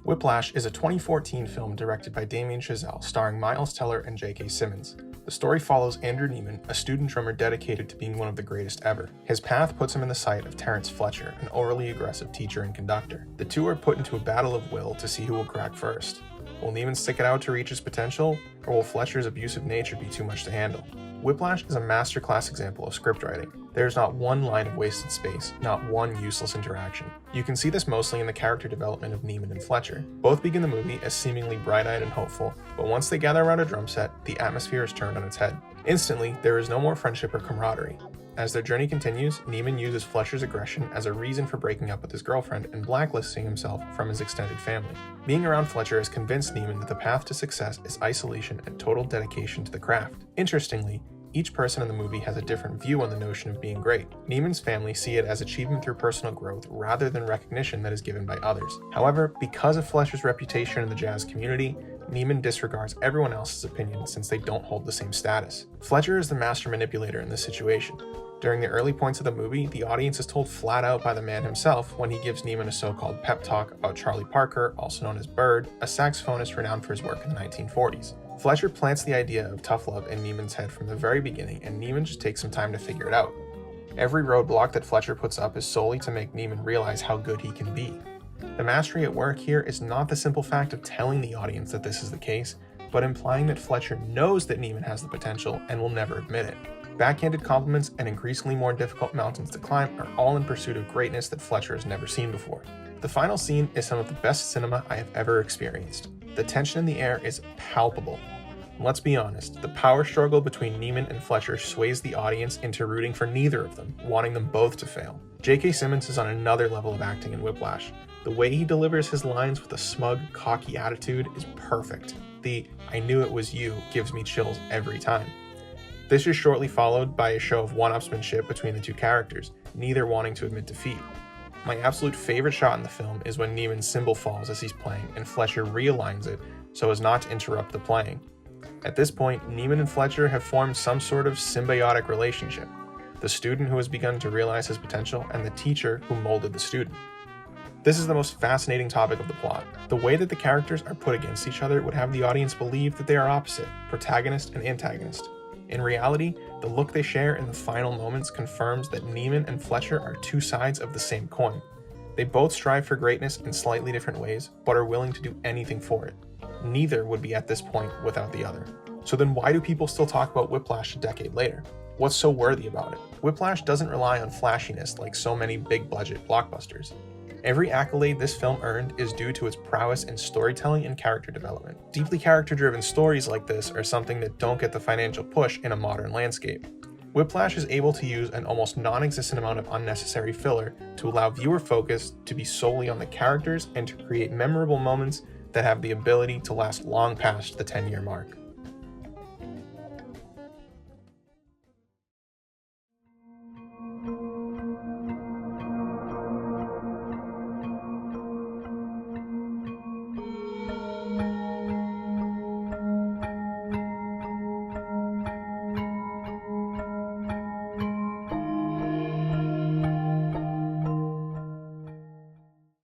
Whiplash is a 2014 film directed by Damien Chazelle starring Miles Teller and J.K. Simmons. The story follows Andrew Neiman, a student drummer dedicated to being one of the greatest ever. His path puts him in the sight of Terrence Fletcher, an overly aggressive teacher and conductor. The two are put into a battle of will to see who will crack first. Will Neiman stick it out to reach his potential, or will Fletcher's abusive nature be too much to handle? Whiplash is a masterclass example of script writing. There is not one line of wasted space, not one useless interaction. You can see this mostly in the character development of Neiman and Fletcher. Both begin the movie as seemingly bright-eyed and hopeful, but once they gather around a drum set, the atmosphere is turned on its head. Instantly, there is no more friendship or camaraderie. As their journey continues, Neiman uses Fletcher's aggression as a reason for breaking up with his girlfriend and blacklisting himself from his extended family. Being around Fletcher has convinced Neiman that the path to success is isolation and total dedication to the craft. Interestingly, each person in the movie has a different view on the notion of being great. Neiman's family see it as achievement through personal growth rather than recognition that is given by others. However, because of Fletcher's reputation in the jazz community, Neiman disregards everyone else's opinion since they don't hold the same status. Fletcher is the master manipulator in this situation. During the early points of the movie, the audience is told flat out by the man himself when he gives Neiman a so-called pep talk about Charlie Parker, also known as Bird, a saxophonist renowned for his work in the 1940s. Fletcher plants the idea of tough love in Neiman's head from the very beginning, and Neiman just takes some time to figure it out. Every roadblock that Fletcher puts up is solely to make Neiman realize how good he can be. The mastery at work here is not the simple fact of telling the audience that this is the case, but implying that Fletcher knows that Neiman has the potential and will never admit it. Backhanded compliments and increasingly more difficult mountains to climb are all in pursuit of greatness that Fletcher has never seen before. The final scene is some of the best cinema I have ever experienced. The tension in the air is palpable. Let's be honest, the power struggle between Neiman and Fletcher sways the audience into rooting for neither of them, wanting them both to fail. J.K. Simmons is on another level of acting in Whiplash. The way he delivers his lines with a smug, cocky attitude is perfect. The "I knew it was you" gives me chills every time. This is shortly followed by a show of one-upsmanship between the two characters, neither wanting to admit defeat. My absolute favorite shot in the film is when Neiman's cymbal falls as he's playing and Fletcher realigns it so as not to interrupt the playing. At this point, Neiman and Fletcher have formed some sort of symbiotic relationship, the student who has begun to realize his potential and the teacher who molded the student. This is the most fascinating topic of the plot. The way that the characters are put against each other would have the audience believe that they are opposite, protagonist and antagonist. In reality, the look they share in the final moments confirms that Neiman and Fletcher are two sides of the same coin. They both strive for greatness in slightly different ways, but are willing to do anything for it. Neither would be at this point without the other. So then why do people still talk about Whiplash a decade later? What's so worthy about it? Whiplash doesn't rely on flashiness like so many big-budget blockbusters. Every accolade this film earned is due to its prowess in storytelling and character development. Deeply character-driven stories like this are something that don't get the financial push in a modern landscape. Whiplash is able to use an almost non-existent amount of unnecessary filler to allow viewer focus to be solely on the characters and to create memorable moments that have the ability to last long past the 10-year mark.